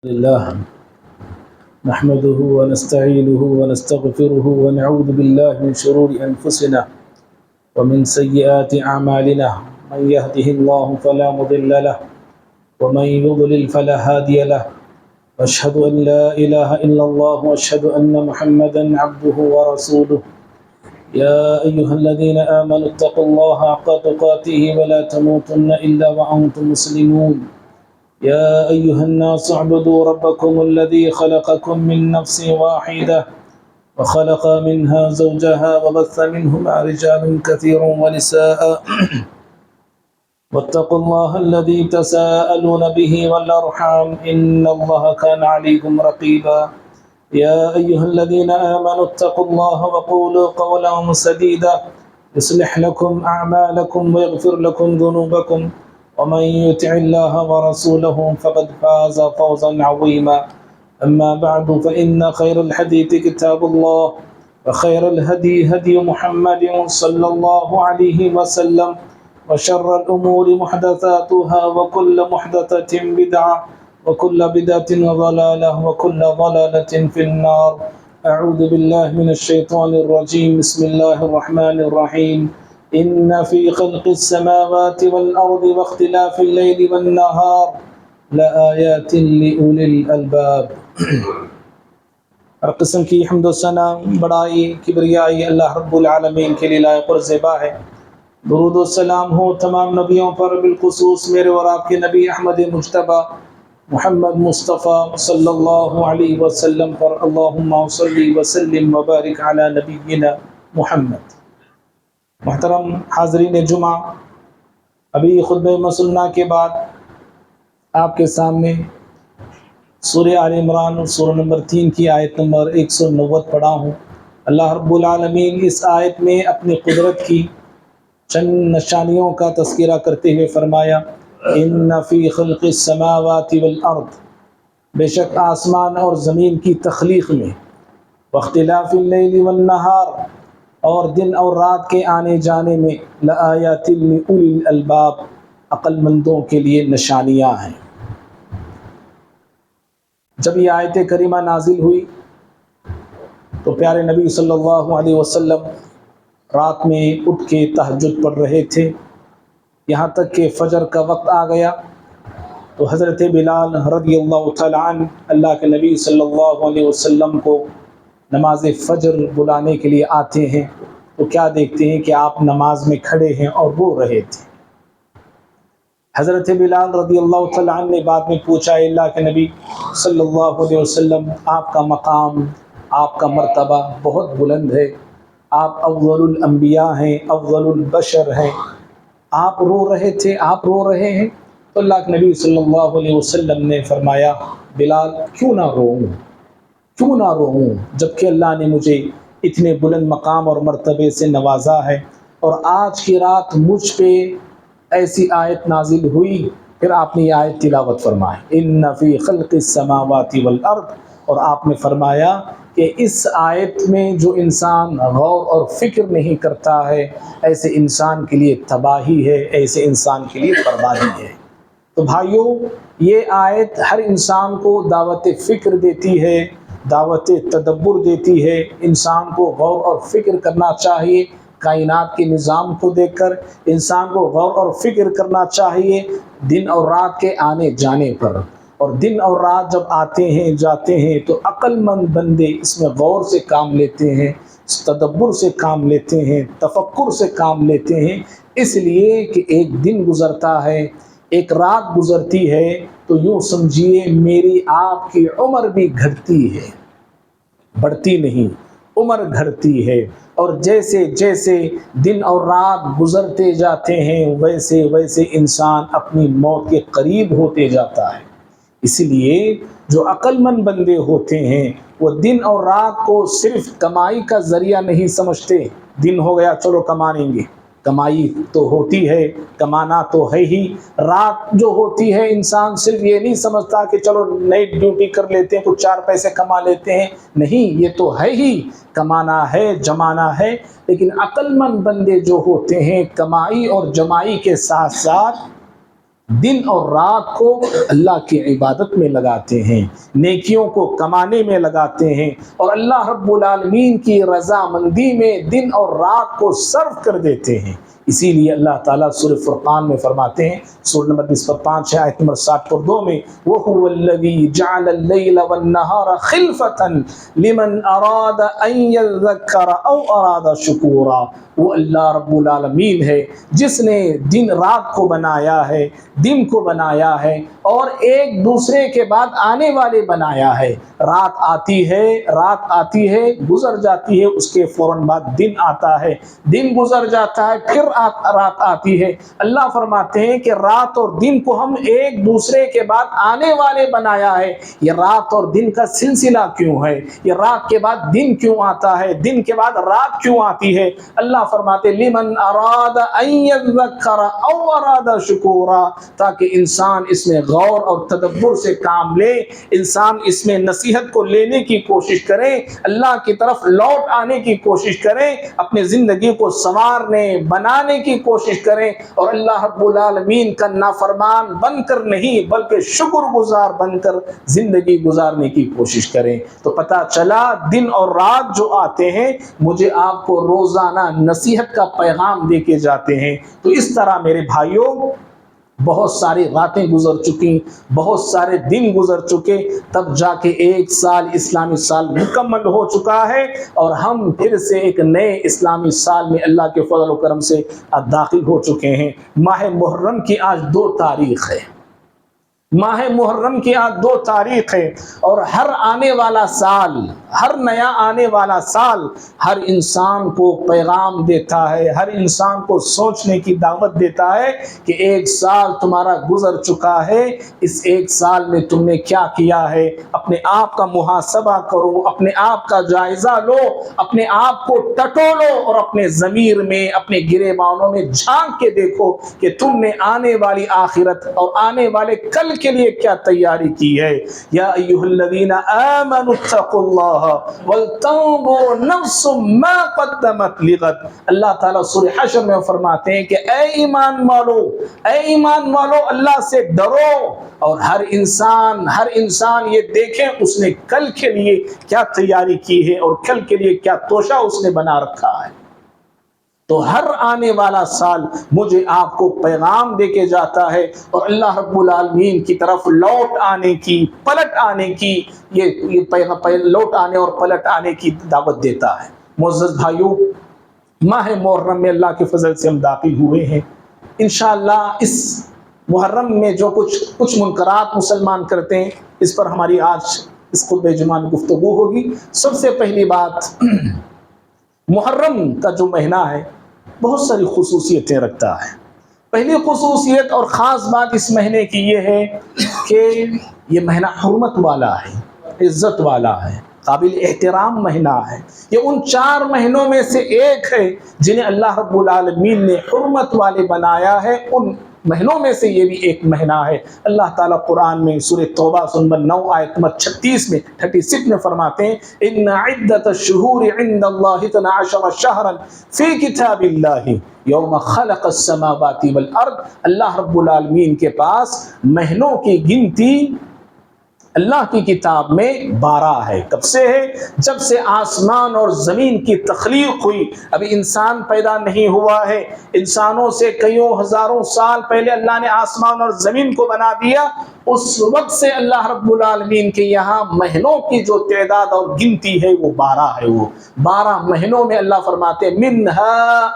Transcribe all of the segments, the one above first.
لله نحمده ونستعينه ونستغفره ونعوذ بالله من شرور أنفسنا ومن سيئات أعمالنا. من يهده الله فلا مضل له ومن يضلل فلا هادي له. وأشهد أن لا إله إلا الله وأشهد أن محمدا عبده ورسوله. يا أيها الذين آمنوا اتقوا الله حق تقاته ولا تموتن إلا وأنتم مسلمون. يا أيها الناس اعبدوا ربكم الذي خلقكم من نفس واحدة وخلق منها زوجها وبث منهما رجالا كثيرا ونساء واتقوا الله الذي تساءلون به والأرحام إن الله كان عليكم رقيبا. يا أيها الذين آمنوا اتقوا الله وقولوا قولا سديدا يصلح لكم أعمالكم ويغفر لكم ذنوبكم ومن يطع الله ورسوله فقد فاز فوزا عظيما. أما بعد فإن خير الحديث كتاب الله وخير الهدي هدي محمد صلى الله عليه وسلم وشر الأمور محدثاتها وكل محدثة بدعة وكل بدعة ضلالة وكل ضلالة في النار. أعوذ بالله من الشيطان الرجيم. بسم الله الرحمن الرحيم. إن في خلق السماوات والأرض واختلاف الليل والنهار لآيات لأولي الألباب. ہر قسم کی حمد و ثنا، بڑائی، کبریائی اللہ رب العالمین کے لیے لائق اور زیبا ہے. درود و سلام ہو تمام نبیوں پر، بالخصوص میرے اور آپ کے نبی احمد مجتبی محمد مصطفیٰ صلی اللہ علیہ وسلم پر. اللہم صلی وسلم وبارک علی نبینا محمد. محترم حاضرین جمعہ، ابھی خطبہ مسنہ کے بعد آپ کے سامنے سورہ آل عمران سورہ نمبر 3 کی آیت نمبر 190 پڑھا ہوں. اللہ رب العالمین اس آیت میں اپنی قدرت کی چند نشانیوں کا تذکرہ کرتے ہوئے فرمایا: ان فی خلق السماوات والارض، بے شک آسمان اور زمین کی تخلیق میں، واختلاف اللیل والنہار، اور دن اور رات کے آنے جانے میں، لآیات لأولی الالباب، عقل مندوں کے لیے نشانیاں ہیں. جب یہ آیت کریمہ نازل ہوئی تو پیارے نبی صلی اللہ علیہ وسلم رات میں اٹھ کے تہجد پڑھ رہے تھے، یہاں تک کہ فجر کا وقت آ گیا تو حضرت بلال رضی اللہ تعالیٰ عنہ اللہ کے نبی صلی اللہ علیہ وسلم کو نماز فجر بلانے کے لیے آتے ہیں تو کیا دیکھتے ہیں کہ آپ نماز میں کھڑے ہیں اور رو رہے تھے. حضرت بلال رضی اللہ تعالیٰ عنہ نے بعد میں پوچھا: اللہ کے نبی صلی اللہ علیہ وسلم، آپ کا مقام، آپ کا مرتبہ بہت بلند ہے، آپ افضل الانبیاء ہیں، افضل البشر ہیں، آپ رو رہے تھے، آپ رو رہے ہیں؟ تو اللہ کے نبی صلی اللہ علیہ وسلم نے فرمایا: بلال، کیوں نہ روؤں جبکہ اللہ نے مجھے اتنے بلند مقام اور مرتبے سے نوازا ہے، اور آج کی رات مجھ پہ ایسی آیت نازل ہوئی. پھر آپ نے یہ آیت تلاوت فرمائی: ان فی خلق السماوات والارض، اور آپ نے فرمایا کہ اس آیت میں جو انسان غور اور فکر نہیں کرتا ہے، ایسے انسان کے لیے تباہی ہے، ایسے انسان کے لیے بربادی ہے. تو بھائیوں، یہ آیت ہر انسان کو دعوت فکر دیتی ہے، دعوت تدبر دیتی ہے. انسان کو غور اور فکر کرنا چاہیے. کائنات کے نظام کو دیکھ کر انسان کو غور اور فکر کرنا چاہیے دن اور رات کے آنے جانے پر. اور دن اور رات جب آتے ہیں جاتے ہیں تو عقل مند بندے اس میں غور سے کام لیتے ہیں، تدبر سے کام لیتے ہیں، تفکر سے کام لیتے ہیں. اس لیے کہ ایک دن گزرتا ہے، ایک رات گزرتی ہے، تو یوں سمجھیے میری آپ کی عمر بھی گھٹتی ہے، بڑھتی نہیں، عمر گھٹتی ہے. اور جیسے جیسے دن اور رات گزرتے جاتے ہیں ویسے ویسے انسان اپنی موت کے قریب ہوتے جاتا ہے. اس لیے جو عقل مند بندے ہوتے ہیں وہ دن اور رات کو صرف کمائی کا ذریعہ نہیں سمجھتے. دن ہو گیا چلو کما لیں گے، کمائی تو ہوتی ہے، کمانا تو ہے ہی. رات جو ہوتی ہے انسان صرف یہ نہیں سمجھتا کہ چلو نئی ڈیوٹی کر لیتے ہیں، کچھ 4 پیسے کما لیتے ہیں. نہیں، یہ تو ہے ہی، کمانا ہے، جمانا ہے. لیکن عقل مند بندے جو ہوتے ہیں کمائی اور جمائی کے ساتھ ساتھ دن اور رات کو اللہ کی عبادت میں لگاتے ہیں، نیکیوں کو کمانے میں لگاتے ہیں، اور اللہ رب العالمین کی رضامندی میں دن اور رات کو صرف کر دیتے ہیں۔ اسی لیے اللہ تعالیٰ سورہ فرقان میں فرماتے ہیں، سورہ نمبر 25 ہے، آیت نمبر 60 میں، وَهُوَ الَّذِي جَعَلَ اللَّيْلَ وَالنَّهَارَ خِلْفَةً لِمَنْ أَرَادَ أَنْ يَذَّكَّرَ أَوْ أَرَادَ شُكُورًا۔ وہ اللہ رب العالمین ہے جس نے دن رات کو بنایا ہے، دن کو بنایا ہے اور ایک دوسرے کے بعد آنے والے بنایا ہے۔ رات آتی ہے گزر جاتی ہے، اس کے فوراً بعد دن آتا ہے، دن گزر جاتا ہے، پھر رات آتی ہے۔ اللہ فرماتے ہیں کہ رات اور دن کو ہم ایک دوسرے کے بعد آنے والے بنایا ہے۔ یہ رات اور دن کا سلسلہ کیوں ہے؟ یہ رات کے بعد دن کیوں آتا ہے؟ دن کے بعد رات کیوں آتی ہے؟ اللہ فرماتے لمن اراد ان یذکر او اراد شکورا، تاکہ انسان اس میں غور اور تدبر سے کام لے، انسان اس میں نصیحت کو لینے کی کوشش کرے، اللہ کی طرف لوٹ آنے کی کوشش کرے، اپنی زندگی کو سنوارنے بنانے کی کوشش کرے، اور اللہ رب العالمین کا نافرمان بن کر نہیں بلکہ شکر گزار بن کر زندگی گزارنے کی کوشش کریں۔ تو پتہ چلا دن اور رات جو آتے ہیں مجھے آپ کو روزانہ نصیحت کا پیغام دے کے جاتے ہیں۔ تو اس طرح میرے بھائیوں بہت ساری راتیں گزر چکی، بہت سارے دن گزر چکے، تب جا کے ایک سال اسلامی سال مکمل ہو چکا ہے، اور ہم پھر سے ایک نئے اسلامی سال میں اللہ کے فضل و کرم سے داخل ہو چکے ہیں۔ ماہ محرم کی آج 2 تاریخ ہے، ماہ محرم کی آج 2 تاریخ ہے، اور ہر آنے والا سال، ہر نیا آنے والا سال ہر انسان کو پیغام دیتا ہے، ہر انسان کو سوچنے کی دعوت دیتا ہے کہ ایک سال تمہارا گزر چکا ہے، اس ایک سال میں تم نے کیا کیا ہے؟ اپنے آپ کا محاسبہ کرو، اپنے آپ کا جائزہ لو، اپنے آپ کو ٹٹولو، اور اپنے ضمیر میں، اپنے گریبانوں میں جھانک کے دیکھو کہ تم نے آنے والی آخرت اور آنے والے کل کے لیے کیا تیاری کی ہے۔ یا ایھا الذین آمنوا اتقوا اللہ ولتنظر نفس ما قدمت لغد۔ اللہ تعالیٰ سورہ حشر میں فرماتے ہیں کہ اے ایمان والو اللہ سے ڈرو، اور ہر انسان یہ دیکھیں اس نے کل کے لیے کیا تیاری کی ہے اور کل کے لیے کیا توشہ اس نے بنا رکھا ہے۔ تو ہر آنے والا سال مجھے آپ کو پیغام دے کے جاتا ہے، اور اللہ رب العالمین کی طرف لوٹ آنے کی، پلٹ آنے کی، یہ لوٹ آنے اور پلٹ آنے کی دعوت دیتا ہے۔ معزز بھائیوں، ماہ محرم میں اللہ کے فضل سے ہم داخل ہوئے ہیں۔ انشاءاللہ اس محرم میں جو کچھ منکرات مسلمان کرتے ہیں، اس پر ہماری آج اس خطبہ جمعہ میں گفتگو ہوگی۔ سب سے پہلی بات، محرم کا جو مہینہ ہے بہت ساری خصوصیتیں رکھتا ہے۔ پہلی خصوصیت اور خاص بات اس مہینے کی یہ ہے کہ یہ مہینہ حرمت والا ہے، عزت والا ہے، قابل احترام مہینہ ہے۔ یہ ان 4 مہینوں میں سے ایک ہے جنہیں اللہ رب العالمین نے حرمت والے بنایا ہے، ان مہینوں میں سے یہ بھی ایک مہینہ ہے۔ اللہ تعالیٰ قرآن میں سورہ توبہ نمبر 9 آیت نمبر 36 میں فرماتے ہیں ان عدت الشہور عند اللہ 12 شہرا فی کتاب اللہ یوم خلق السماوات والارض۔ اللہ رب العالمین کے پاس مہینوں کی گنتی اللہ کی کتاب میں 12 ہے۔ کب سے ہے؟ جب سے آسمان اور زمین کی تخلیق ہوئی، ابھی انسان پیدا نہیں ہوا ہے، انسانوں سے کئیوں ہزاروں سال پہلے اللہ نے آسمان اور زمین کو بنا دیا۔ اس وقت سے اللہ رب العالمین کے یہاں مہینوں کی جو تعداد اور گنتی ہے وہ 12 ہے۔ وہ 12 مہینوں میں اللہ فرماتے ہیں منها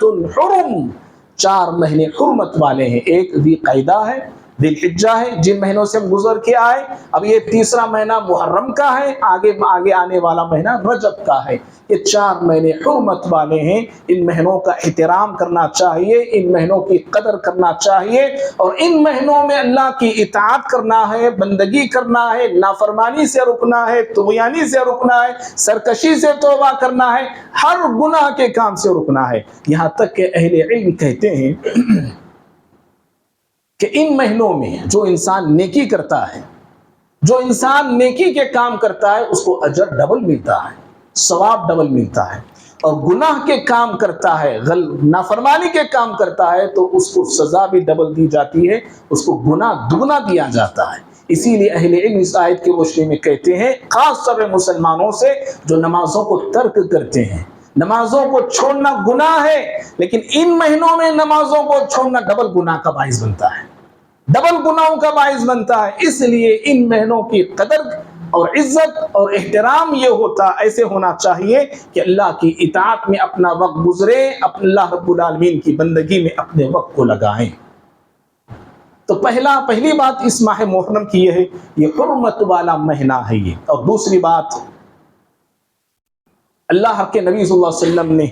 4 حرم، 4 مہینے حرمت والے ہیں۔ ایک ذی قعدہ ہے، ذی الحجہ ہے، جن مہینوں سے ہم گزر کے آئے۔ اب یہ تیسرا مہینہ محرم کا ہے، آگے آنے والا مہینہ رجب کا ہے۔ یہ 4 مہینے حرمت والے ہیں، ان مہینوں کا احترام کرنا چاہیے، ان مہینوں کی قدر کرنا چاہیے، اور ان مہینوں میں اللہ کی اطاعت کرنا ہے، بندگی کرنا ہے، نافرمانی سے رکنا ہے، طغیانی سے رکنا ہے، سرکشی سے توبہ کرنا ہے، ہر گناہ کے کام سے رکنا ہے۔ یہاں تک کہ اہل علم کہتے ہیں کہ ان مہینوں میں جو انسان نیکی کرتا ہے، جو انسان نیکی کے کام کرتا ہے، اس کو اجر ڈبل ملتا ہے، ثواب ڈبل ملتا ہے۔ اور گناہ کے کام کرتا ہے، نافرمانی کے کام کرتا ہے، تو اس کو سزا بھی ڈبل دی جاتی ہے، اس کو گناہ دگنا دیا جاتا ہے۔ اسی لیے اہل علم اس آیت کی روشنی میں کہتے ہیں، خاص طور پہ مسلمانوں سے جو نمازوں کو ترک کرتے ہیں، نمازوں کو چھوڑنا گناہ ہے، لیکن ان مہینوں میں نمازوں کو چھوڑنا ڈبل گناہ کا باعث بنتا ہے، ڈبل گناہوں کا باعث بنتا ہے۔ اس لیے ان مہینوں کی قدر اور عزت اور احترام ایسے ہونا چاہیے کہ اللہ کی اطاعت میں اپنا وقت گزرے، اللہ رب العالمین کی بندگی میں اپنے وقت کو لگائیں۔ تو پہلی بات اس ماہ محرم کی یہ ہے، یہ حرمت والا مہینہ ہے یہ۔ اور دوسری بات، اللہ کے نبی صلی اللہ علیہ وسلم نے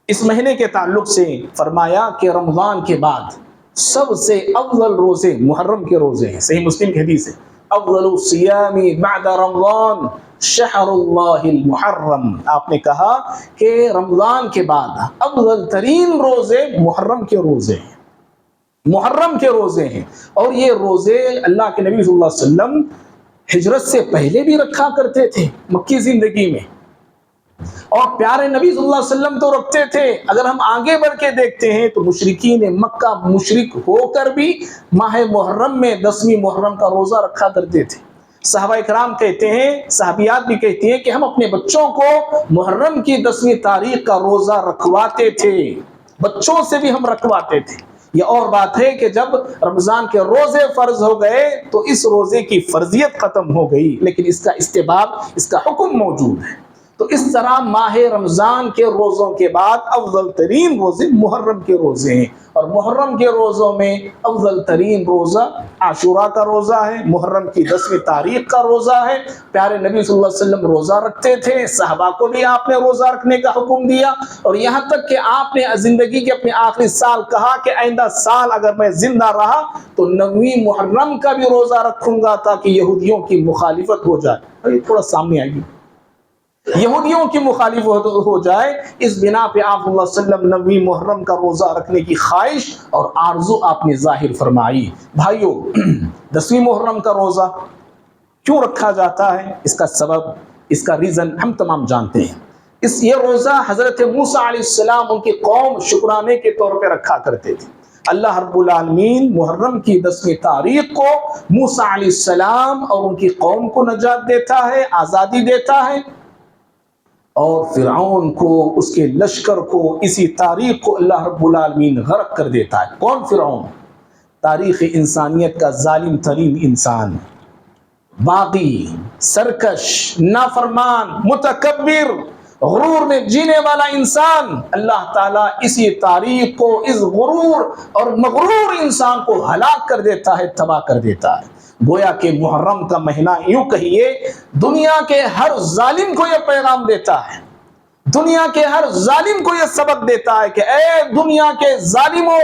اس مہینے کے تعلق سے فرمایا کہ رمضان کے بعد سب سے افضل روزے محرم کے روزے ہیں۔ صحیح مسلم کی حدیث ہے، افضل الصیام بعد رمضان شہر اللہ المحرم۔ آپ نے کہا کہ رمضان کے بعد افضل ترین روزے محرم کے روزے ہیں، محرم کے روزے ہیں۔ اور یہ روزے اللہ کے نبی صلی اللہ علیہ وسلم ہجرت سے پہلے بھی رکھا کرتے تھے مکی زندگی میں، اور پیارے نبی صلی اللہ علیہ وسلم تو رکھتے تھے۔ اگر ہم آگے بڑھ کے دیکھتے ہیں تو مشرکین مکہ مشرک ہو کر بھی ماہ محرم میں 10ویں محرم کا روزہ رکھا کرتے تھے۔ صحابہ کرام کہتے ہیں، صحابیات بھی کہتی ہیں کہ ہم اپنے بچوں کو محرم کی 10ویں تاریخ کا روزہ رکھواتے تھے، بچوں سے بھی ہم رکھواتے تھے۔ یہ اور بات ہے کہ جب رمضان کے روزے فرض ہو گئے تو اس روزے کی فرضیت ختم ہو گئی، لیکن اس کا استحباب، اس کا حکم موجود ہے۔ تو اس طرح ماہ رمضان کے روزوں کے بعد افضل ترین روزے محرم کے روزے ہیں، اور محرم کے روزوں میں افضل ترین روزہ عاشوراء کا روزہ ہے، محرم کی 10ویں تاریخ کا روزہ ہے۔ پیارے نبی صلی اللہ علیہ وسلم روزہ رکھتے تھے، صحابہ کو بھی آپ نے روزہ رکھنے کا حکم دیا، اور یہاں تک کہ آپ نے زندگی کے اپنے آخری سال کہا کہ آئندہ سال اگر میں زندہ رہا تو 9ویں محرم کا بھی روزہ رکھوں گا تاکہ یہودیوں کی مخالفت ہو جائے۔ اور یہ تھوڑا سامنے آئیے، یہودیوں کی مخالفت ہو جائے، اس بنا پہ آپ صلی اللہ علیہ وسلم 9ویں محرم کا روزہ رکھنے کی خواہش اور آرزو آپ نے ظاہر فرمائی۔ بھائیو، 10ویں محرم کا روزہ کیوں رکھا جاتا ہے، اس کا سبب، اس کا ریزن ہم تمام جانتے ہیں۔ یہ روزہ حضرت موسیٰ علیہ السلام ان کی قوم شکرانے کے طور پہ رکھا کرتے تھے۔ اللہ رب العالمین محرم کی 10ویں تاریخ کو موسیٰ علیہ السلام اور ان کی قوم کو نجات دیتا ہے، آزادی دیتا ہے، اور فرعون کو، اس کے لشکر کو، اسی تاریخ کو اللہ رب العالمین غرق کر دیتا ہے۔ کون فرعون؟ تاریخ انسانیت کا ظالم ترین انسان، باغی، سرکش، نافرمان، متکبر، غرور میں جینے والا انسان۔ اللہ تعالیٰ اسی تاریخ کو، اس غرور اور مغرور انسان کو ہلاک کر دیتا ہے، تباہ کر دیتا ہے۔ گویا کہ محرم کا مہینہ، یوں کہیے، دنیا کے ہر ظالم کو یہ پیغام دیتا ہے، دنیا کے ہر ظالم کو یہ سبق دیتا ہے کہ اے دنیا کے ظالموں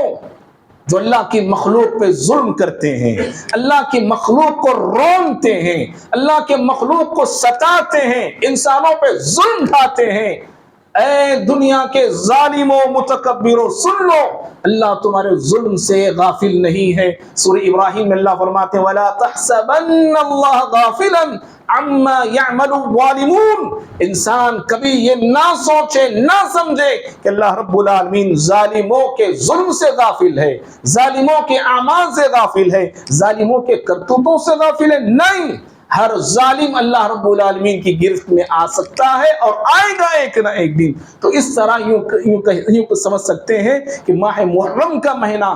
جو اللہ کی مخلوق پہ ظلم کرتے ہیں، اللہ کی مخلوق کو رونتے ہیں، اللہ کے مخلوق کو ستاتے ہیں، انسانوں پہ ظلم ڈھاتے ہیں، اے دنیا کے ظالموں، متکبروں، سن لو، اللہ تمہارے ظلم سے غافل نہیں ہے۔ سورہ ابراہیم میں اللہ فرماتے ہیں وَلَا تَحْسَبَنَّ اللَّهَ غَافِلًا عَمَّا يَعْمَلُ الظَّالِمُونَ۔ انسان کبھی یہ نہ سوچے، نہ سمجھے کہ اللہ رب العالمین ظالموں کے ظلم سے غافل ہے، ظالموں کے اعمال سے غافل ہے، ظالموں کے کرتوتوں سے غافل ہے۔ نہیں، ہر ظالم اللہ رب العالمین کی گرفت میں آ سکتا ہے اور آئے گا ایک نہ ایک دن۔ تو اس طرح یوں سمجھ سکتے ہیں کہ ماہ محرم کا مہینہ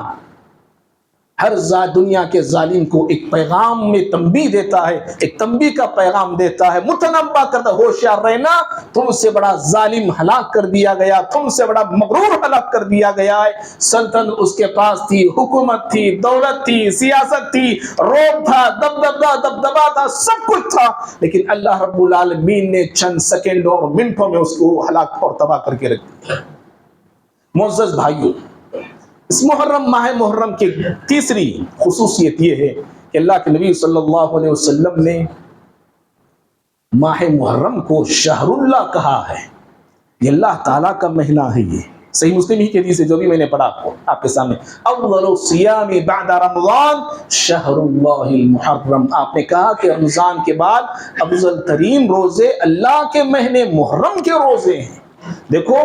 ہر دنیا کے ظالم کو ایک پیغام میں تنبیہ دیتا ہے، ایک تنبیہ کا پیغام دیتا ہے، متنبہ کرتا، ہوشیار رہنا، تم سے بڑا ظالم ہلاک کر دیا گیا، تم سے بڑا مغرور ہلاک کر دیا گیا ہے۔ سلطنت اس کے پاس تھی، حکومت تھی، دولت تھی، سیاست تھی، روب تھا، دبدبہ تھا، سب کچھ تھا، لیکن اللہ رب العالمین نے چند سیکنڈوں اور منٹوں میں اس کو ہلاک اور تباہ کر کے رکھ دیا۔ معزز بھائیوں، اس ماہ محرم کی تیسری خصوصیت یہ ہے کہ اللہ کے نبی صلی اللہ علیہ وسلم نے ماہ محرم کو شہر اللہ کہا ہے، یہ اللہ تعالیٰ کا مہینہ ہے۔ یہ صحیح مسلم ہی کی حدیث ہے جو بھی میں نے پڑھا آپ کے سامنے، اول الصیام بعد رمضان شہر اللہ المحرم۔ آپ نے کہا کہ رمضان کے بعد افضل ترین روزے اللہ کے مہینے محرم کے روزے ہیں۔ دیکھو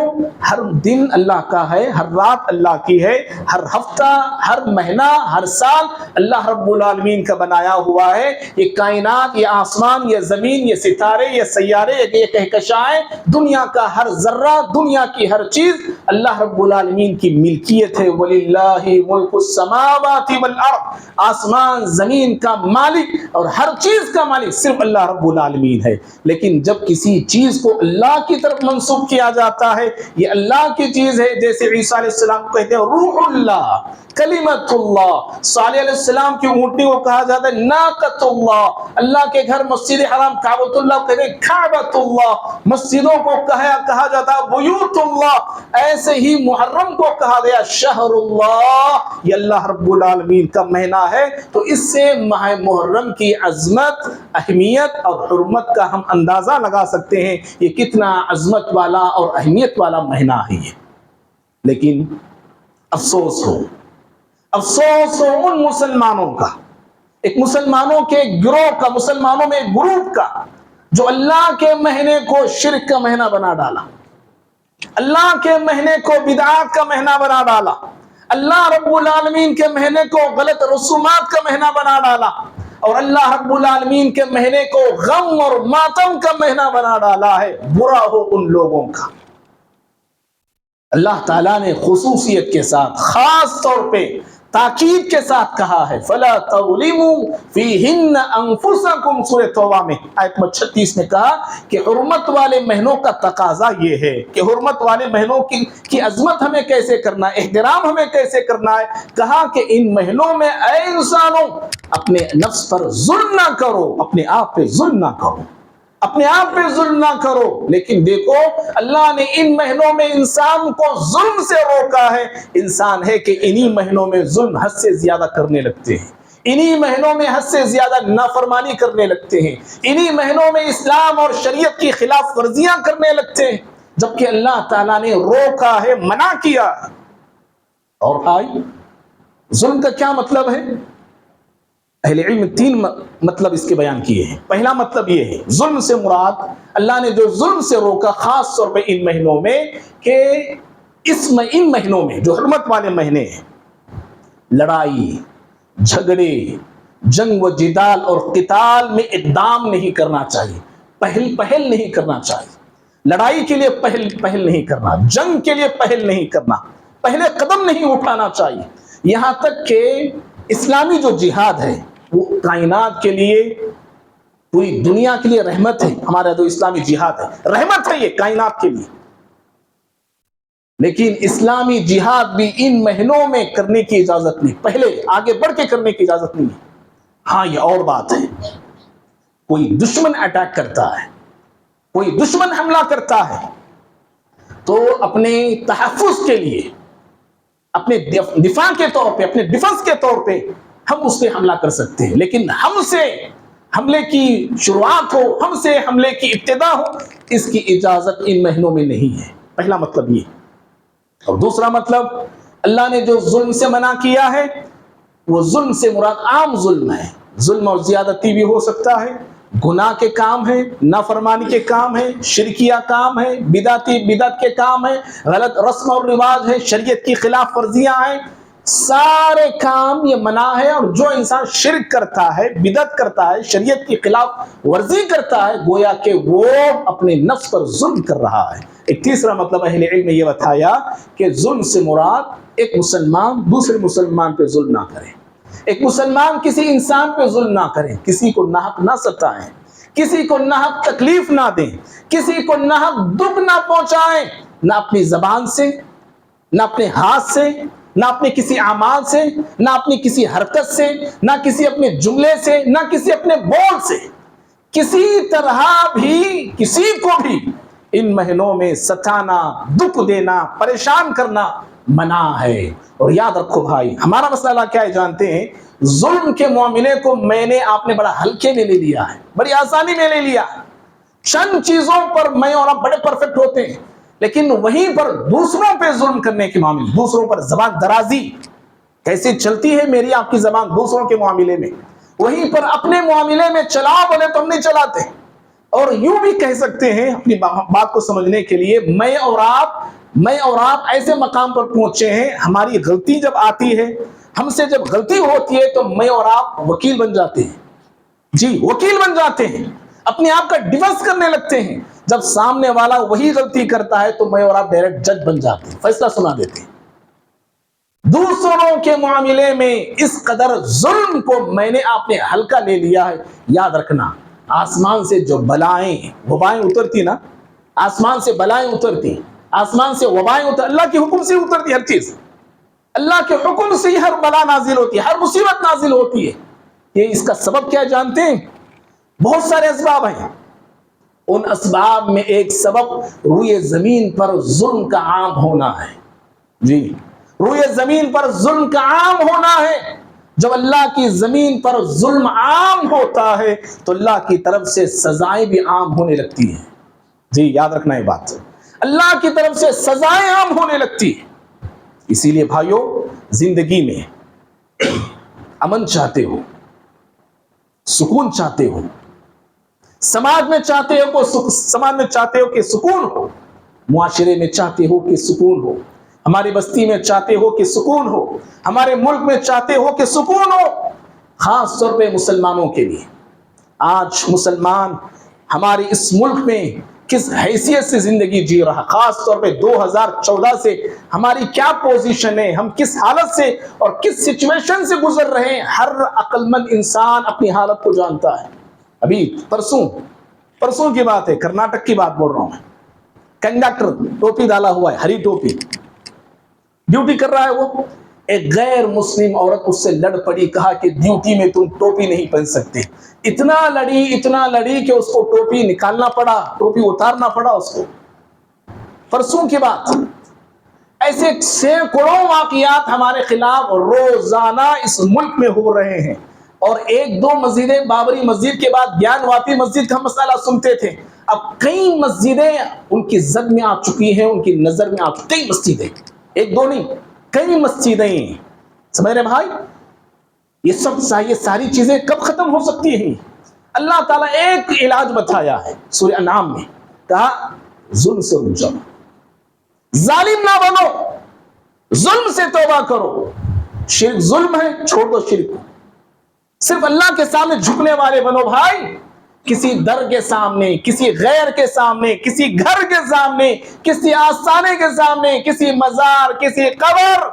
ہر دن اللہ کا ہے، ہر رات اللہ کی ہے، ہر ہفتہ، ہر مہینہ، ہر سال اللہ رب العالمین کا بنایا ہوا ہے۔ یہ کائنات، یہ آسمان، یہ زمین، یہ ستارے، یہ سیارے، یہ کہکشائیں، دنیا کا ہر ذرہ، دنیا کی ہر چیز اللہ رب العالمین کی ملکیت ہے۔ وَلِلَّهِ مُلْكُ السَّمَاوَاتِ وَالْأَرْضِ، آسمان زمین کا مالک اور ہر چیز کا مالک صرف اللہ رب العالمین ہے۔ لیکن جب کسی چیز کو اللہ کی طرف منسوب کیا جاتا ہے، یہ اللہ کی چیز ہے، جیسے عیسیٰ علیہ السلام کو کہتے ہیں روح اللہ، کلمت اللہ، صالح علیہ السلام کی اونٹنی کو کہا جاتا ہے ناقۃ اللہ، اللہ کے گھر مسجد حرام کعبۃ اللہ کو کہتے ہیں کعبۃ اللہ، مسجدوں کو کہا جاتا ہے بیوت اللہ، ایسے ہی محرم کو کہا گیا شہر اللہ، یہ اللہ رب العالمین کا مہینہ ہے۔ تو اس سے ماہ محرم کی عظمت، اہمیت اور حرمت کا ہم اندازہ لگا سکتے ہیں، یہ کتنا عظمت والا اور اہمیت والا مہینہ ہے یہ۔ لیکن افسوس ہو ان مسلمانوں کا، ایک مسلمانوں کے گروہ کا، مسلمانوں میں ایک گروپ کا، جو اللہ کے مہینے کو شرک کا مہینہ بنا ڈالا، اللہ کے مہینے کو بدعات کا مہینہ بنا ڈالا، اللہ رب العالمین کے مہینے کو غلط رسومات کا مہینہ بنا ڈالا، اور اللہ رب العالمین کے مہینے کو غم اور ماتم کا مہینہ بنا ڈالا ہے۔ برا ہو ان لوگوں کا۔ اللہ تعالیٰ نے خصوصیت کے ساتھ، خاص طور پہ تاکید کے ساتھ کہا ہے فَلَا تَظْلِمُوا فِيهِنَّ أَنفُسَكُمْ، سورہ توبہ میں آیت 36 میں کہا کہ حرمت والے مہینوں کا تقاضا یہ ہے کہ حرمت والے مہینوں کی عظمت ہمیں کیسے کرنا ہے، احترام ہمیں کیسے کرنا ہے۔ کہا کہ ان مہینوں میں اے انسانوں اپنے نفس پر ظلم نہ کرو، اپنے آپ پہ ظلم نہ کرو، اپنے آپ پہ ظلم نہ کرو۔ لیکن دیکھو اللہ نے ان مہینوں میں انسان کو ظلم سے روکا ہے۔ انسان ہے کہ انہی مہینوں میں ظلم حد سے زیادہ کرنے لگتے ہیں، انہی مہینوں میں حد سے زیادہ نافرمانی کرنے لگتے ہیں، انہی مہینوں میں اسلام اور شریعت کی خلاف ورزیاں کرنے لگتے ہیں، جبکہ اللہ تعالیٰ نے روکا ہے، منع کیا ہے۔ اور بھائی ظلم کا کیا مطلب ہے؟ اہل علم 3 مطلب اس کے بیان کیے ہیں۔ پہلا مطلب یہ ہے، ظلم سے مراد اللہ نے جو ظلم سے روکا خاص طور پہ ان مہینوں میں، کہ ان مہینوں میں جو حرمت والے مہینے ہیں، لڑائی جھگڑے، جنگ و جدال اور قتال میں اقدام نہیں کرنا چاہیے، پہل نہیں کرنا چاہیے، لڑائی کے لیے پہل نہیں کرنا، جنگ کے لیے پہل نہیں کرنا، پہلے قدم نہیں اٹھانا چاہیے۔ یہاں تک کہ اسلامی جو جہاد ہے وہ کائنات کے لیے، پوری دنیا کے لیے رحمت ہے۔ ہمارا جو اسلامی جہاد ہے رحمت ہے یہ کائنات کے لیے، لیکن اسلامی جہاد بھی ان مہینوں میں کرنے کی اجازت نہیں، پہلے آگے بڑھ کے کرنے کی اجازت نہیں ہے۔ ہاں یہ اور بات ہے، کوئی دشمن اٹیک کرتا ہے، کوئی دشمن حملہ کرتا ہے، تو اپنے تحفظ کے لیے، اپنے دفاع کے طور پہ، اپنے ڈیفنس کے طور پہ ہم اس پہ حملہ کر سکتے ہیں، لیکن ہم سے حملے کی شروعات ہو، ہم سے حملے کی ابتدا ہو، اس کی اجازت ان مہینوں میں نہیں ہے۔ پہلا مطلب یہ۔ اور دوسرا مطلب، اللہ نے جو ظلم سے منع کیا ہے، وہ ظلم سے مراد عام ظلم ہے، ظلم اور زیادتی بھی ہو سکتا ہے، گناہ کے کام ہیں، نافرمانی کے کام ہیں، شرکیہ کام ہیں، بدعت کے کام ہیں، غلط رسم اور رواج ہے، شریعت کی خلاف ورزیاں ہیں، سارے کام یہ منع ہے۔ اور جو انسان شرک کرتا ہے، بدعت کرتا ہے، شریعت کی خلاف ورزی کرتا ہے، گویا کہ وہ اپنے نفس پر ظلم کر رہا ہے۔ ایک تیسرا مطلب اہل علم نے یہ بتایا کہ ظلم سے مراد ایک مسلمان دوسرے مسلمان پہ ظلم نہ کرے، ایک مسلمان کسی انسان پہ ظلم نہ کریں، کسی کو ناحق نہ ستائیں، کسی کو ناحق تکلیف نہ دیں، کسی کو ناحق دکھ نہ پہنچائیں، نہ اپنی زبان سے، نہ اپنے ہاتھ سے، نہ اپنے کسی اعمال سے، نہ اپنی کسی حرکت سے، نہ کسی اپنے جملے سے، نہ کسی اپنے بول سے، کسی طرح بھی کسی کو بھی ان مہینوں میں ستانا، دکھ دینا، پریشان کرنا منع ہے۔ اور یاد رکھو بھائی، ہمارا مسئلہ کیا ہے جانتے ہیں؟ ظلم کے معاملے کو میں نے آپ نے بڑا ہلکے میں لے لیا ہے، بڑی آسانی میں لے لیا ہے۔ چند چیزوں پر میں اور آپ بڑے پرفیکٹ ہوتے ہیں، لیکن وہیں پر دوسروں پہ ظلم کرنے کے معاملے، دوسروں پر زبان درازی کیسے چلتی ہے میری آپ کی زبان دوسروں کے معاملے میں، وہیں پر اپنے معاملے میں چلاؤ بولے تو ہم نہیں چلاتے، اور یوں بھی کہہ سکتے ہیں اپنی بات کو سمجھنے کے لیے، میں اور آپ ایسے مقام پر پہنچے ہیں، ہماری غلطی جب آتی ہے، ہم سے جب غلطی ہوتی ہے تو میں اور آپ وکیل بن جاتے ہیں، جی وکیل بن جاتے ہیں، اپنے آپ کا ڈیفنس کرنے لگتے ہیں۔ جب سامنے والا وہی غلطی کرتا ہے تو میں اور آپ ڈائریکٹ جج بن جاتے ہیں، فیصلہ سنا دیتے ہیں۔ دوسروں کے معاملے میں اس قدر ظلم کو میں نے آپ نے ہلکا لے لیا ہے۔ یاد رکھنا، آسمان سے جو بلائیں وبائیں اترتی نا، آسمان سے بلائیں اترتی، آسمان سے وبائیں اترتی، اللہ کے حکم سے اترتی ہر چیز، اللہ کے حکم سے ہی ہر بلا نازل ہوتی ہے، ہر مصیبت نازل ہوتی ہے۔ یہ اس کا سبب کیا جانتے ہیں؟ بہت سارے اسباب ہیں، ان اسباب میں ایک سبب روئے زمین پر ظلم کا عام ہونا ہے۔ جی روئے زمین پر ظلم کا عام ہونا ہے۔ جب اللہ کی زمین پر ظلم عام ہوتا ہے تو اللہ کی طرف سے سزائیں بھی عام ہونے لگتی ہیں۔ جی یاد رکھنا یہ بات، اللہ کی طرف سے سزائیں عام ہونے لگتی ہیں۔ اسی لیے بھائیو، زندگی میں امن چاہتے ہو، سکون چاہتے ہو، سماج میں چاہتے ہو کہ سکون ہو، معاشرے میں چاہتے ہو کہ سکون ہو، ہماری بستی میں چاہتے ہو کہ سکون ہو، ہمارے ملک میں چاہتے ہو کہ سکون ہو، خاص طور پہ مسلمانوں کے لیے۔ آج مسلمان ہمارے اس ملک میں کس حیثیت سے زندگی جی رہا، خاص طور پہ 2014 سے ہماری کیا پوزیشن ہے، ہم کس حالت سے اور کس سچویشن سے گزر رہے ہیں، ہر عقل مند انسان اپنی حالت کو جانتا ہے۔ ابھی پرسوں کی بات ہے، کرناٹک کی بات بول رہا ہوں میں، کنڈکٹر ٹوپی ڈالا ہوا ہے، ہری ٹوپی، ڈیوٹی کر رہا ہے، وہ ایک غیر مسلم عورت اس سے لڑ پڑی، کہا کہ ڈیوٹی میں تم ٹوپی نہیں پہن سکتے۔ اتنا لڑی کہ اس کو ٹوپی نکالنا پڑا، ٹوپی اتارنا پڑا اس کو۔ پرسوں کی بات، ایسے سینکڑوں واقعات ہمارے خلاف روزانہ اس ملک میں ہو رہے ہیں، اور ایک دو مسجدیں، بابری مسجد کے بعد گیان واپی مسجد کا مسئلہ سنتے تھے، اب کئی مسجدیں ان کی زد میں آ چکی ہیں، ان کی نظر میں آ چکی، کئی مسجدیں، ایک دو نہیں، کئی مسجدیں۔ سمجھ رہے بھائی، یہ ساری چیزیں کب ختم ہو سکتی ہیں؟ اللہ تعالیٰ ایک علاج بتایا ہے سورہ انعام میں، کہا ظلم سے رک جاؤ، ظالم نہ بنو، ظلم سے توبہ کرو۔ شرک ظلم ہے، چھوڑ دو شرک کو، صرف اللہ کے سامنے جھکنے والے بنو بھائی۔ کسی در کے سامنے، کسی غیر کے سامنے، کسی گھر کے سامنے، کسی آستانے کے سامنے، کسی مزار، کسی قبر،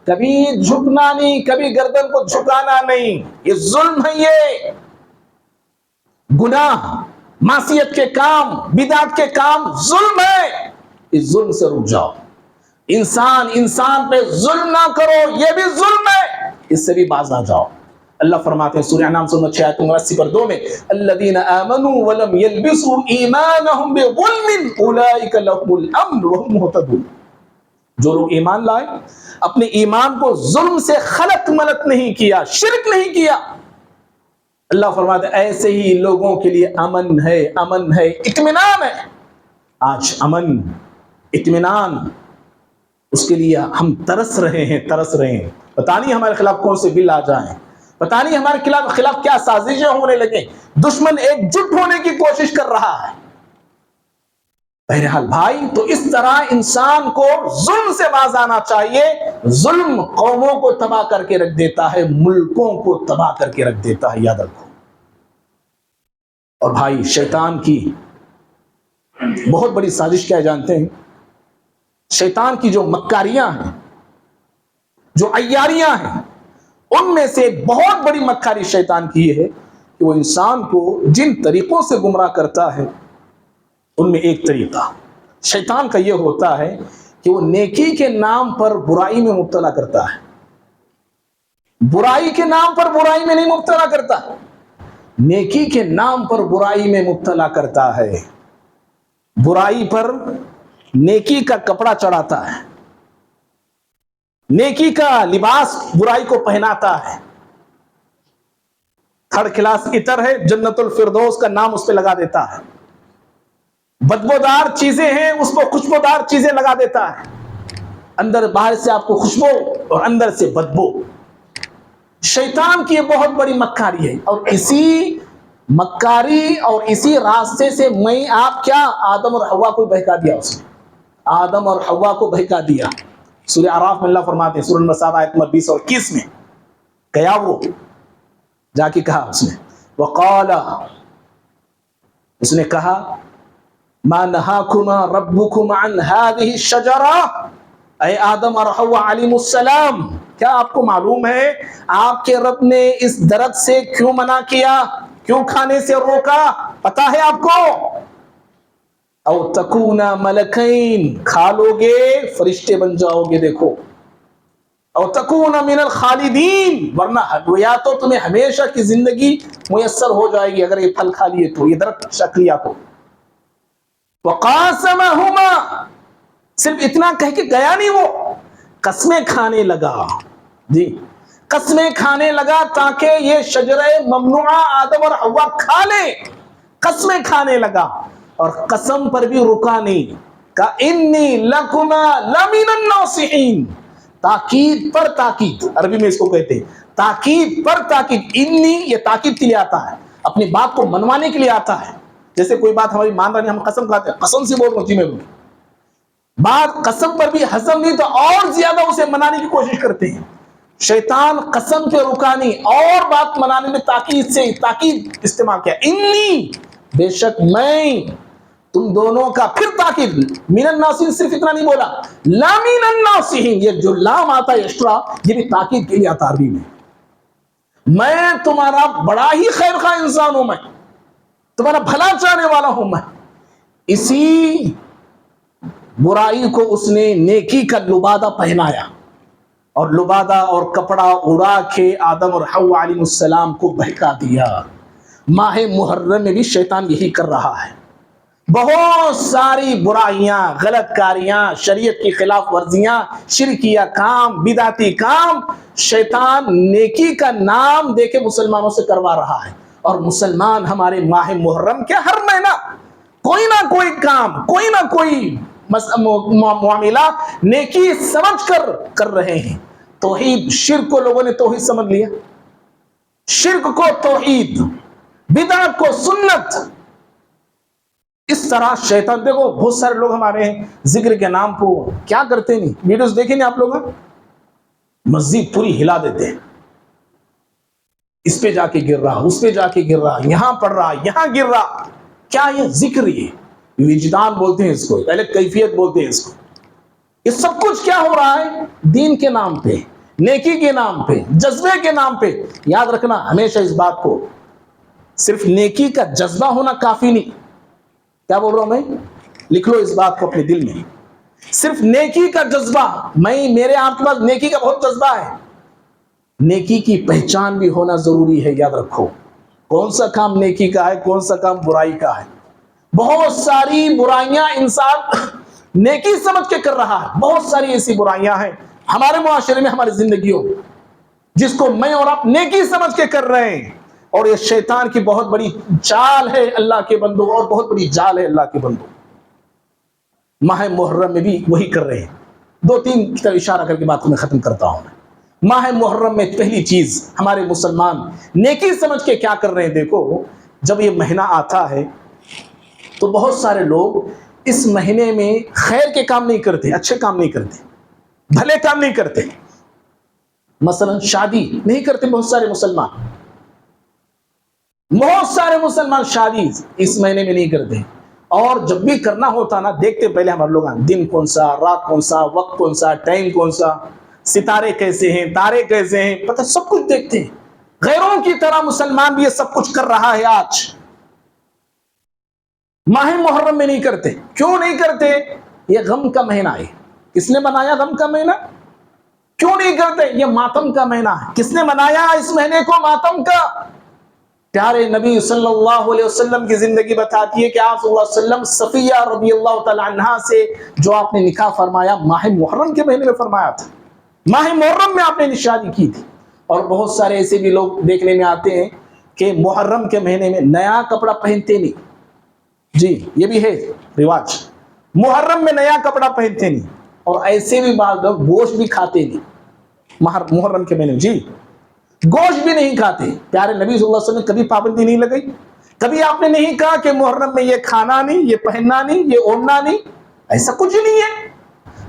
کبھی جھکنا نہیں، کبھی گردن کو جھکانا نہیں۔ یہ ظلم ہے، یہ گناہ، معصیت کے کام، بدعت کے کام ظلم ہے۔ اس ظلم سے رک جاؤ، انسان پہ ظلم نہ کرو، یہ بھی ظلم ہے، اس سے بھی باز آ جاؤ۔ اللہ فرماتے ہیں سورہ انعام 86:2 میں، الذین آمنوا ولم یلبسوا ایمانہم بظلم اولئک لهم الامن وهم مہتدون۔ جو لوگ ایمان لائے، اپنے ایمان کو ظلم سے خلط ملط نہیں کیا، شرک نہیں کیا، اللہ فرماتے ہیں ایسے ہی لوگوں کے لیے امن ہے، اطمینان ہے۔ آج امن، اطمینان، اس کے لیے ہم ترس رہے ہیں۔ پتہ نہیں ہمارے خلاف کون سے بل آ جائیں، پتہ نہیں ہمارے خلاف کیا سازشیں ہونے لگیں، دشمن ایک جٹ ہونے کی کوشش کر رہا ہے۔ بہرحال بھائی، تو اس طرح انسان کو ظلم سے باز آنا چاہیے۔ ظلم قوموں کو تباہ کر کے رکھ دیتا ہے، ملکوں کو تباہ کر کے رکھ دیتا ہے، یاد رکھو۔ اور بھائی، شیطان کی بہت بڑی سازش کیا جانتے ہیں؟ شیطان کی جو مکاریاں ہیں، جو عیاریاں ہیں، ان میں سے ایک بہت بڑی مکاری شیطان کی یہ ہے کہ وہ انسان کو جن طریقوں سے گمراہ کرتا ہے، ان میں ایک طریقہ شیطان کا یہ ہوتا ہے کہ وہ نیکی کے نام پر برائی میں مبتلا کرتا ہے۔ برائی کے نام پر برائی میں نہیں مبتلا کرتا، نیکی کے نام پر برائی میں مبتلا کرتا ہے۔ برائی پر نیکی کا کپڑا چڑھاتا ہے، نیکی کا لباس برائی کو پہناتا ہے۔ تھرڈ کلاس عطر ہے، جنت الفردوس کا نام اس پہ لگا دیتا ہے۔ بدبودار چیزیں ہیں، اس کو خوشبودار چیزیں لگا دیتا ہے۔ اندر باہر سے آپ کو خوشبو اور اندر سے بدبو۔ شیطان کی یہ بہت بڑی مکاری ہے، اور اسی مکاری اور اسی راستے سے میں آپ کیا آدم اور حوا کو بہکا دیا، اس نے آدم اور حوا کو بہکا دیا۔ سورہ اعراف میں اللہ فرماتے ہیں، سورہ النساء آیت نمبر 20 اور 21 میں گیا وہ جا کے کہا اس نے وقال، اس نے کہا ما نہاکما ربکما عن هذه الشجرہ، اے آدم اور حوا علیہ السلام، کیا آپ کو معلوم ہے آپ کے رب نے اس درخت سے کیوں منع کیا، کیوں کھانے سے روکا، پتا ہے آپ کو؟ او تکونا ملکین، کھا لو گے فرشتے بن جاؤ گے، دیکھو، او تکونا من الخالدین، ورنہ یا تو تمہیں ہمیشہ کی زندگی میسر ہو جائے گی اگر یہ پھل کھا لیے تو، یہ درخت شک لیا تو۔ وقاسمہما، صرف اتنا کہہ کے گیا نہیں، وہ قسمیں کھانے لگا، جی قسمیں کھانے لگا تاکہ یہ شجرہ ممنوعہ آدم اور حوا کھا لے، قسمیں کھانے لگا، اور قسم پر بھی رکا نہیں، کہ انی لکما لمن الناصحین، تاکید پر تاکید، عربی میں اس کو کہتے ہیں تاکید پر تاکید، انی یہ تاکید کے لیے آتا ہے، اپنی بات کو منوانے کے لیے آتا ہے، جیسے کوئی بات ہماری مان رہا نہیں، ہم قسم کھاتے ہیں، قسم سے بول رہا ہوں جی میں بول، بات قسم پر بھی ہضم نہیں تو اور زیادہ اسے منانے کی کوشش کرتے ہیں، شیطان قسم پہ رکا نہیں اور بات منانے میں تاکید سے تاکید استعمال کیا، انی بے شک میں تم دونوں کا، پھر تاکید، من الناصحین صرف اتنا نہیں بولا، لا من الناصحین، یہ جو لام آتا ہے ایکسٹرا یہ بھی تاکید کے لیے آتا عربی میں تمہارا بڑا ہی خیر خواہ انسان ہوں، میں تمہارا بھلا چاہنے والا ہوں، میں اسی برائی کو اس نے نیکی کا لبادہ پہنایا، اور لبادہ اور کپڑا اڑا کے آدم اور حوا علیہ السلام کو بہکا دیا۔ ماہ محرم میں بھی شیطان یہی کر رہا ہے، بہت ساری برائیاں، غلط کاریاں، شریعت کی خلاف ورزیاں، شرکیہ کام، بدعتی کام، شیطان نیکی کا نام دے کے مسلمانوں سے کروا رہا ہے، اور مسلمان ہمارے ماہ محرم کے ہر مہینہ کوئی نہ کوئی کام، کوئی نہ کوئی معاملہ نیکی سمجھ کر رہے ہیں۔ توحید، شرک کو لوگوں نے توحید سمجھ لیا، شرک کو توحید، بدعت کو سنت، اس طرح شیطان، دیکھو بہت سارے لوگ ہمارے ہیں ذکر کے نام کو کیا کرتے نہیں، ویڈیوز دیکھیں نہیں آپ لوگ، مسجد پوری ہلا دیتے ہیں، اس پہ جا کے گر رہا، اس پہ جا کے گر رہا، یہاں پڑھ رہا، یہاں گر رہا، کیا یہ ذکر، یہ وجدان بولتے ہیں اس کو، پہلے کیفیت بولتے ہیں اس کو، یہ سب کچھ کیا ہو رہا ہے؟ دین کے نام پہ، نیکی کے نام پہ، جذبے کے نام پہ۔ یاد رکھنا ہمیشہ اس بات کو، صرف نیکی کا جذبہ ہونا کافی نہیں، کیا بول رہا ہوں میں؟ لکھ لو اس بات کو اپنے دل میں، صرف نیکی کا جذبہ، میرے آپ کے پاس نیکی کا بہت جذبہ ہے، نیکی کی پہچان بھی ہونا ضروری ہے۔ یاد رکھو کون سا کام نیکی کا ہے، کون سا کام برائی کا ہے۔ بہت ساری برائیاں انسان نیکی سمجھ کے کر رہا ہے، بہت ساری ایسی برائیاں ہیں ہمارے معاشرے میں، ہماری زندگیوں میں، جس کو میں اور آپ نیکی سمجھ کے کر رہے ہیں، اور یہ شیطان کی بہت بڑی چال ہے اللہ کے بندو، اور بہت بڑی جال ہے اللہ کے بندو۔ ماہ محرم میں بھی وہی کر رہے ہیں۔ دو تین کی طرف اشارہ کر کے بات کو میں ختم کرتا ہوں۔ ماہ محرم میں پہلی چیز ہمارے مسلمان نیکی سمجھ کے کیا کر رہے ہیں، دیکھو جب یہ مہینہ آتا ہے تو بہت سارے لوگ اس مہینے میں خیر کے کام نہیں کرتے، اچھے کام نہیں کرتے، بھلے کام نہیں کرتے، مثلا شادی نہیں کرتے، بہت سارے مسلمان شادی اس مہینے میں نہیں کرتے، اور جب بھی کرنا ہوتا نا، دیکھتے پہلے ہمارے لوگ دن کون سا، رات کون سا، وقت کون سا، ٹائم کون سا، ستارے کیسے ہیں، تارے کیسے ہیں، پتہ سب کچھ دیکھتے ہیں۔ غیروں کی طرح مسلمان بھی یہ سب کچھ کر رہا ہے آج، ماہ محرم میں نہیں کرتے۔ کیوں نہیں کرتے؟ یہ غم کا مہینہ ہے، کس نے بنایا غم کا مہینہ؟ کیوں نہیں کرتے؟ یہ ماتم کا مہینہ ہے، کس نے بنایا اس مہینے کو ماتم کا؟ پیارے نبی صلی اللہ علیہ وسلم کی زندگی بتاتی ہے کہ آپ صلی اللہ علیہ وسلم صفیہ رضی اللہ تعالی عنہا سے جو آپ نے نکاح فرمایا ماہ محرم کے مہینے میں فرمایا تھا، ماہ محرم میں آپ نے شادی کی تھی۔ اور بہت سارے ایسے بھی لوگ دیکھنے میں آتے ہیں کہ محرم کے مہینے میں نیا کپڑا پہنتے نہیں، جی یہ بھی ہے رواج، محرم میں نیا کپڑا پہنتے نہیں، اور ایسے بھی بعض لوگ گوشت بھی کھاتے نہیں محرم کے مہینے میں، جی گوشت بھی نہیں کھاتے۔ پیارے نبی صلی اللہ علیہ وسلم نے کبھی پابندی نہیں لگائی، کبھی آپ نے نہیں کہا کہ محرم میں یہ کھانا نہیں، یہ پہننا نہیں، یہ اوڑھنا نہیں، ایسا کچھ نہیں ہے۔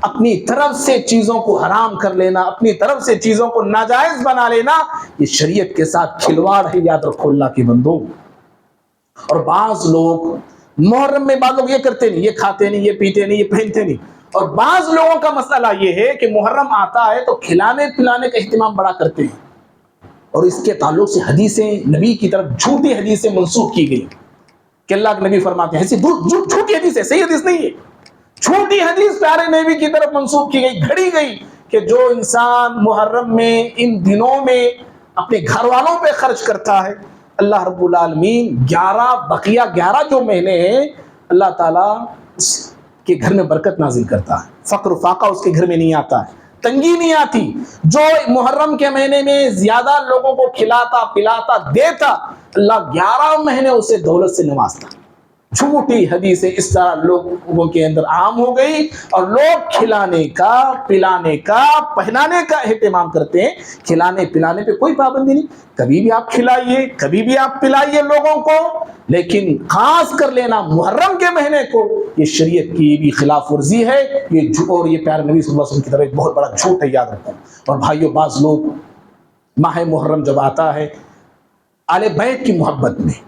اپنی طرف سے چیزوں کو حرام کر لینا، اپنی طرف سے چیزوں کو ناجائز بنا لینا، یہ شریعت کے ساتھ کھلواڑ ہے، یاد رکھو اللہ کے بندو۔ اور بعض لوگ محرم میں، بعض لوگ یہ کرتے نہیں، یہ کھاتے نہیں، یہ پیتے نہیں، یہ پہنتے نہیں۔ اور بعض لوگوں کا مسئلہ یہ ہے کہ محرم آتا ہے تو کھلانے پلانے کا اہتمام بڑا کرتے ہیں، اور اس کے تعلق سے حدیثیں نبی کی طرف جھوٹی حدیثیں منسوخ کی گئی کہ اللہ کے نبی فرماتے ہیں، ایسی جھوٹی حدیث ہے، صحیح حدیث نہیں ہے، جھوٹی حدیث پیارے نبی کی طرف منسوخ کی گئی، گھڑی گئی کہ جو انسان محرم میں ان دنوں میں اپنے گھر والوں پہ خرچ کرتا ہے، اللہ رب العالمین 11 جو مہینے ہیں اللہ تعالیٰ اس کے گھر میں برکت نازل کرتا ہے، فقر و فاقہ اس کے گھر میں نہیں آتا ہے، تنگی نہیں آتی۔ جو محرم کے مہینے میں زیادہ لوگوں کو کھلاتا پلاتا دیتا، اللہ 11 مہینے اسے دولت سے نوازتا۔ جھوٹی حدیثیں اس طرح لوگوں کے اندر عام ہو گئی، اور لوگ کھلانے کا، پلانے کا، پہنانے کا اہتمام کرتے ہیں۔ کھلانے پلانے پہ کوئی پابندی نہیں، کبھی بھی آپ کھلائیے، کبھی بھی آپ پلائیے لوگوں کو، لیکن خاص کر لینا محرم کے مہینے کو، یہ شریعت کی بھی خلاف ورزی ہے، اور یہ پیارے نبی صلی اللہ علیہ وسلم کی طرف ایک بہت بڑا جھوٹ ہے، یاد رکھو۔ اور بھائیو، بعض لوگ ماہ محرم جب آتا ہے آل بیت کی محبت میں،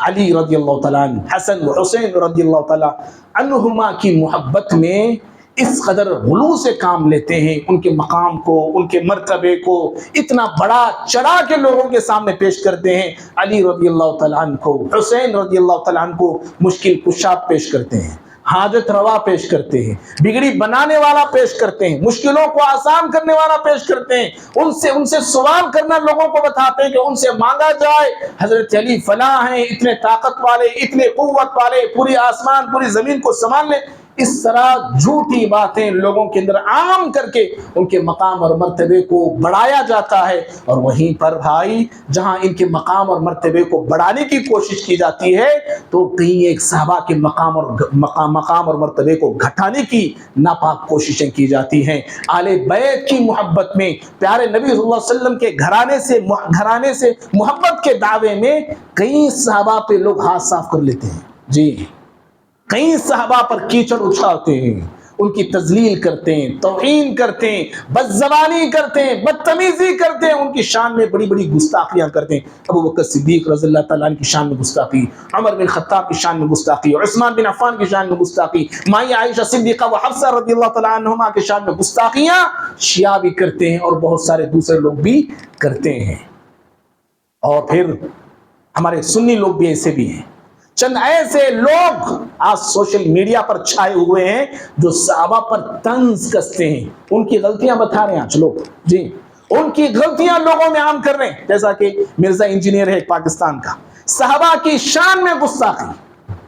علی رضی اللہ تعالیٰ عنہ، حسن و حسین رضی اللہ تعالیٰ عنہما کی محبت میں اس قدر غلو سے کام لیتے ہیں، ان کے مقام کو، ان کے مرتبے کو اتنا بڑا چڑھا کے لوگوں کے سامنے پیش کرتے ہیں۔ علی رضی اللہ تعالیٰ عنہ کو، حسین رضی اللہ تعالیٰ عنہ کو مشکل کشا پیش کرتے ہیں، حاجت روا پیش کرتے ہیں، بگڑی بنانے والا پیش کرتے ہیں، مشکلوں کو آسان کرنے والا پیش کرتے ہیں، ان سے سوال کرنا لوگوں کو بتاتے ہیں کہ ان سے مانگا جائے، حضرت علی فلاں ہیں، اتنے طاقت والے، اتنے قوت والے، پوری آسمان پوری زمین کو سنبھال لیں۔ اس طرح جھوٹی باتیں لوگوں کے اندر عام کر کے ان کے مقام اور مرتبے کو بڑھایا جاتا ہے، اور وہیں پر بھائی جہاں ان کے مقام اور مرتبے کو بڑھانے کی کوشش کی جاتی ہے تو کہیں ایک صحابہ کے مقام اور مرتبے کو گھٹانے کی ناپاک کوششیں کی جاتی ہیں۔ آل بیت کی محبت میں، پیارے نبی صلی اللہ علیہ وسلم کے گھرانے سے محبت کے دعوے میں کئی صحابہ پہ لوگ ہاتھ صاف کر لیتے ہیں، جی، کئی صحابہ پر کیچڑ اچھالتے ہیں، ان کی تذلیل کرتے ہیں، توہین کرتے ہیں، بدزبانی کرتے ہیں، بدتمیزی کرتے ہیں، ان کی شان میں بڑی بڑی گستاخیاں کرتے ہیں۔ ابو بکر صدیق رضی اللہ تعالیٰ عنہ کی شان میں گستاخی، عمر بن خطاب کی شان میں گستاخی، عثمان بن عفان کی شان میں گستاخی، مائی عائشہ صدیقہ و حفصہ رضی اللہ تعالیٰ عنہما کی شان میں گستاخیاں شیعہ بھی کرتے ہیں اور بہت سارے دوسرے لوگ بھی کرتے ہیں۔ اور پھر ہمارے سنی لوگ بھی ایسے بھی ہیں، چند ایسے لوگ آج سوشل میڈیا پر چھائے ہوئے ہیں جو صحابہ پر طنز کستے ہیں، ان کی غلطیاں بتا رہے ہیں آج لوگ، جی، ان کی غلطیاں لوگوں میں عام کر رہے ہیں، جیسا کہ مرزا انجینئر ہے پاکستان کا، صحابہ کی شان میں گستاخی،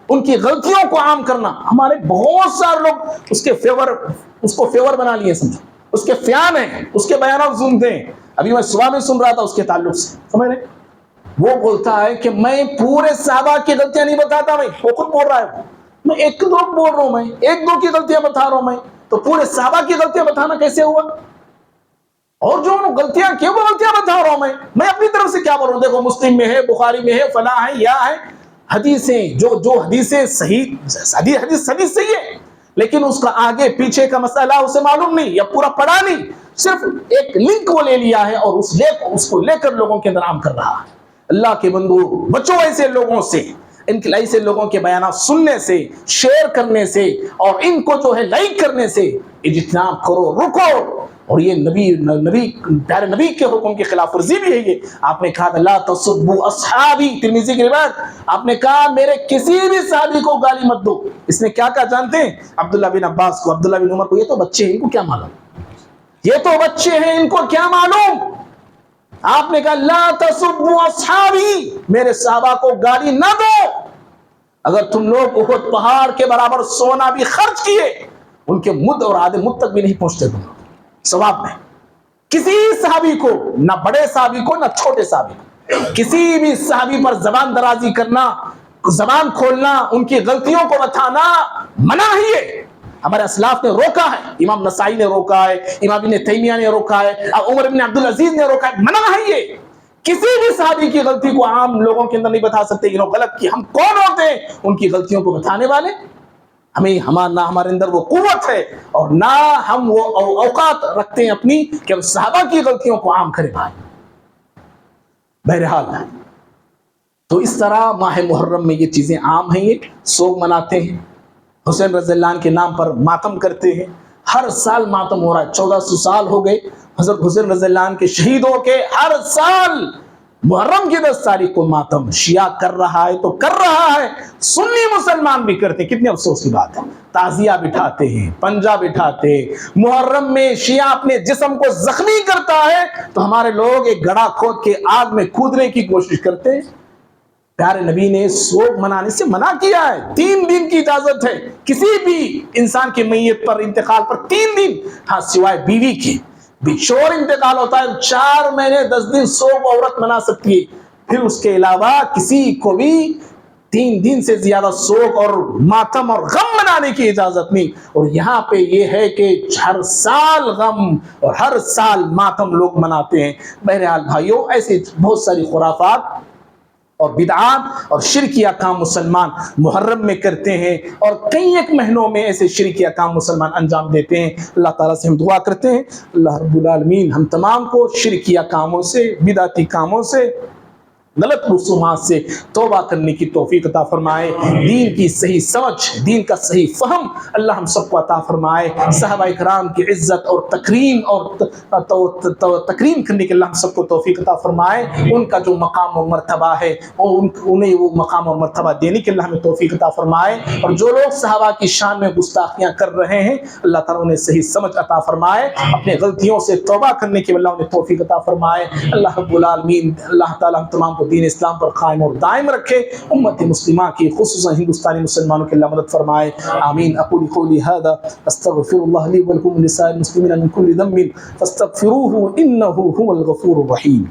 ان کی غلطیوں کو عام کرنا۔ ہمارے بہت سارے لوگ اس کو فیور بنا لیے، سمجھو اس کے فیان ہیں، اس کے بیانات سنتے ہیں۔ ابھی میں صبح میں سن رہا تھا اس کے تعلق سے، سمجھ رہے، وہ بولتا ہے کہ میں پورے صحابہ کی غلطیاں نہیں بتاتا، وہ خود بول رہا ہے، میں ایک دو بول رہا ہوں، میں ایک دو کی غلطیاں بتا رہا ہوں، میں تو پورے صحابہ کی غلطیاں بتانا کیسے ہوا؟ اور جو غلطیاں کی وہ غلطیاں بتا رہا ہوں، میں اپنی طرف سے کیا بول رہا ہوں؟ دیکھو مسلم میں ہے، بخاری میں ہے، فلاں ہے، یا ہے، حدیثیں جو حدیثیں صحیح، حدیث صحیح ہے، لیکن اس کا آگے پیچھے کا مسئلہ اسے معلوم نہیں یا پورا پڑھا نہیں، صرف ایک لنک وہ لے لیا ہے اور اس کو لے کر لوگوں کے اندر عام کر رہا ہے۔ اللہ کے بندو، بچو ایسے لوگوں سے، ایسے لوگوں کے بیانات سننے سے، شیئر کرنے سے، اور ان کو جو ہے لائک کرنے سے اجتناب کرو، رکو۔ اور یہ پیارے نبی کے حکم کی خلاف ورزی بھی ہے۔ یہ آپ نے کہا لا تسبوا اصحابی، ترمذی کی روایت، آپ نے کہا میرے کسی بھی صحابی کو گالی مت دو۔ اس نے کیا کہا جانتے ہیں؟ عبداللہ بن عباس کو، عبداللہ بن عمر کو، یہ تو بچے ہیں، ان کو کیا معلوم، یہ تو بچے ہیں، ان کو کیا معلوم۔ آپ نے کہا لا تسبوا اصحابی، میرے صحابہ کو گالی نہ دو۔ اگر تم لوگ احد پہاڑ کے برابر سونا بھی خرچ کیے، ان کے مد اور آدھے مد تک بھی نہیں پہنچتے تم لوگ ثواب میں۔ کسی صحابی کو، نہ بڑے صحابی کو، نہ چھوٹے صحابی کو، کسی بھی صحابی پر زبان درازی کرنا، زبان کھولنا، ان کی غلطیوں کو بتانا منع ہی ہے۔ ہمارے اسلاف نے روکا ہے، امام نسائی نے روکا ہے، امام ابن تیمیہ نے روکا ہے، عمر بن عبدالعزیز نے روکا ہے، منع ہے یہ کسی بھی صحابی کی غلطی کو عام لوگوں کے اندر نہیں بتا سکتے انہوں غلط کی. ہم کون ہوتے ہیں ان کی غلطیوں کو بتانے والے؟ نہ ہمارے اندر وہ قوت ہے اور نہ ہم وہ اوقات رکھتے ہیں اپنی کہ ہم صحابہ کی غلطیوں کو عام کریں. بہرحال تو اس طرح ماہ محرم میں یہ چیزیں عام ہیں. یہ سوگ مناتے ہیں, حسین رضی اللہ عنہ کے نام پر ماتم کرتے ہیں. ہر سال ماتم ہو رہا ہے. 1400 سال ہو گئے حضرت حسین رضی اللہ عنہ کے شہید ہو کے. ہر سال محرم کی 10 تاریخ کو ماتم شیعہ کر رہا ہے تو کر رہا ہے, سنی مسلمان بھی کرتے ہیں. کتنے افسوس کی بات ہے. تعزیہ بٹھاتے ہیں, پنجہ بٹھاتے ہیں. محرم میں شیعہ اپنے جسم کو زخمی کرتا ہے تو ہمارے لوگ ایک گڑھا کھود کے آگ میں کودنے کی کوشش کرتے ہیں. پیارے نبی نے سوگ منانے سے منع کیا ہے. 3 دن کی اجازت ہے کسی بھی انسان کی میت پر, انتقال پر 3 دن, ہاں سوائے بیوی کی. بچور انتقال ہوتا ہے 4 مہینے 10 دن سوگ عورت منا سکتی ہے. پھر اس کے علاوہ کسی کو بھی 3 دن سے زیادہ سوگ اور ماتم اور غم منانے کی اجازت نہیں. اور یہاں پہ یہ ہے کہ ہر سال غم اور ہر سال ماتم لوگ مناتے ہیں. بہرحال بھائیوں, ایسے بہت ساری خرافات اور بدعات اور شرکیہ کام مسلمان محرم میں کرتے ہیں اور کئی ایک مہینوں میں ایسے شرکیہ کام مسلمان انجام دیتے ہیں. اللہ تعالیٰ سے ہم دعا کرتے ہیں اللہ رب العالمین ہم تمام کو شرکیہ کاموں سے, بدعتی کاموں سے, غلط رسومات سے توبہ کرنے کی توفیق عطا فرمائے. دین کی صحیح سمجھ, دین کا صحیح فہم اللہ ہم سب کو عطا فرمائے. صحابہ کرام کی عزت اور تکریم اور تکریم کرنے کے اللہ ہم سب کو توفیق عطا فرمائے. ان کا جو مقام و مرتبہ ہے انہیں وہ مقام اور مرتبہ دینے کے اللہ ہمیں توفیق عطا فرمائے. اور جو لوگ صحابہ کی شان میں گستاخیاں کر رہے ہیں اللہ تعالیٰ انہیں صحیح سمجھ عطا فرمائے. اپنے غلطیوں سے توبہ کرنے کے اللہ انہیں توفیق عطا فرمائے. اللہ رب العالمین اللہ تعالیٰ ہم تمام کو دین اسلام پر قائم اور دائم رکھے. امت مسلمہ کی خصوصا ہندوستانی مسلمانوں کی اللہ مدد فرمائے. آمین. اقول قولی هذا استغفر الله لي ولكم ولسائر المسلمين من كل ذنب فاستغفروه انه هو الغفور الرحيم.